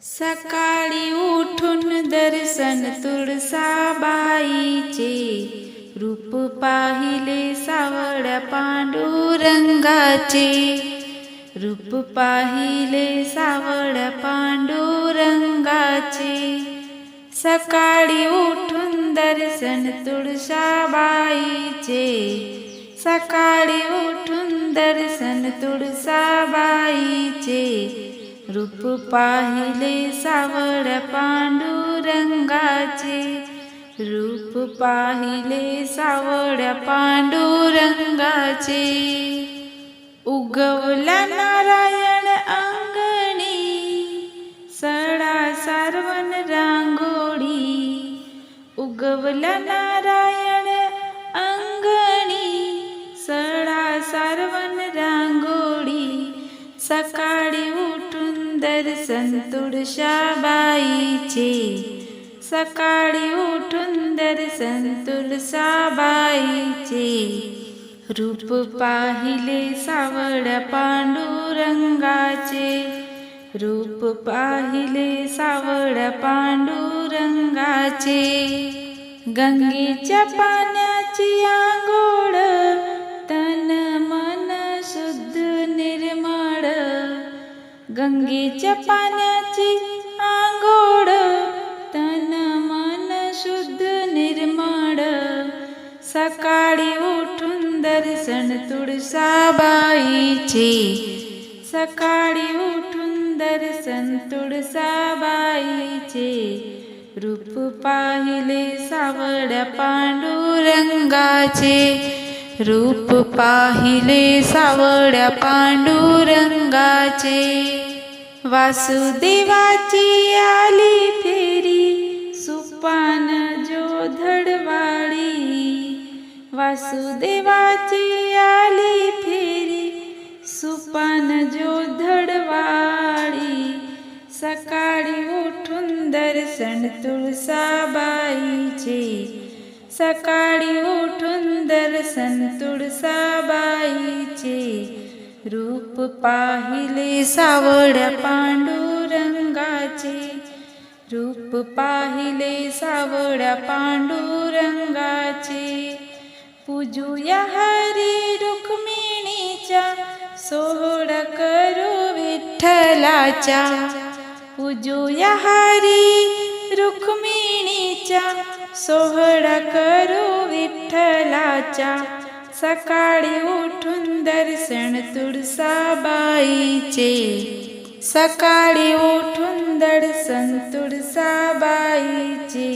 सकाळी उठून दर्शन तुळसाबाईचे, रूप पाहिले सावळ्या पांडुरंगाचे, रूप पाहिले सावळ्या पांडुरंगाचे। सकाळी उठून दर्शन तुळसाबाईचे, सकाळी उठून दर्शन तुळसाबाईचे, रूप पाहिले सावळ्या पांडुरंगाचे, रूप पाहिले सावळ्या पांडुरंगाचे। उगवला नारायण अंगणी, सडा सारवण रांगोळी, उगवला नारायण अंगणी, सडा सारवण रांगोळी। सकाळी उठून दर्शन तुळसाबाईचे, सकाळी उठून दर्शन तुळसाबाईचे, रूप पाहिले सावळ्या पांडुरंगाचे, रूप पाहिले सावळ्या पांडुरंगाचे। गंगेच्या पाण्याची आंघोळ, तन मन शुद्ध निर्मळ, गंगेच्या पाण्याची आंघोळ, तन मन शुद्ध निर्मळ। सकाळी उठून दर्शन तुळसाबाईचे, सकाळी उठून दर्शन तुळसाबाईचे, रूप पाहिले सावळ्या पांडुरंगाचे, रूप पाहिले सावळ्या पांडुरंगाचे। वासुदेवाची आली फेरी, सुपान जो धडवाडी, वासुदेवाची आली फेरी, सुपान जो धडवाडी। सकाळी उठून दर्शन तुळसाबाईचे, सकाळी उठून दर्शन तुळसाबाईचे, रूप पाहिले सावळ्या पांडुरंगाचे, रूप पाहिले सावळ्या पांडुरंगाचे। पूजूया हरी रुक्मिणीच्या, सोहळा करू विठ्ठलाच्या, पूजूया हरी रुक्मिणीच्या, सोहळा करू विठ्ठलाच्या। सकाळी उठून दर्शन तुळसाबाईचे, सकाळी उठून दर्शन तुळसाबाईचे,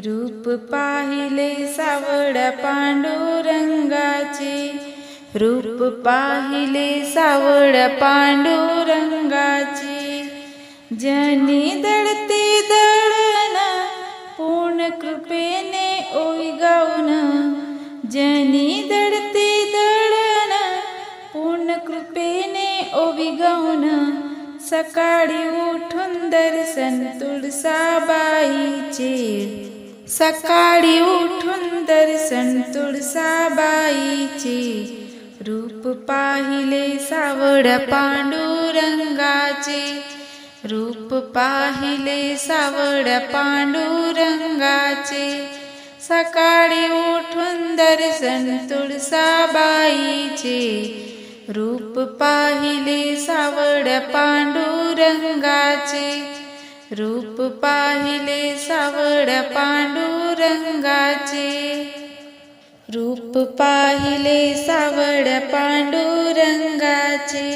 रूप पाहिले सावळ्या पांडुरंगाचे, रूप पाहिले सावळ्या पांडुरंगाचे। जनी दळते दळण, पूर्ण कृपेने ओविगाऊन, जनी दळते दळण, पूर्ण कृपेने ओविगाऊन। सकाळी उठून दर्शन तुळसाबाईचे, सकाळी उठून दर्शन तुळसाबाईचे, रूप पाहिले सावळ्या पांडुरंगाचे, रूप पाहिले सावळ्या पांडुरंगाचे। सकाळी उठून दर्शन तुळसाबाईचे, रूप पाहिले सावळ्या पांडुरंगाचे, रूप पाहिले सावळ्या पांडुरंगाचे, रूप पाहिले सावळ्या पांडुरंगाचे।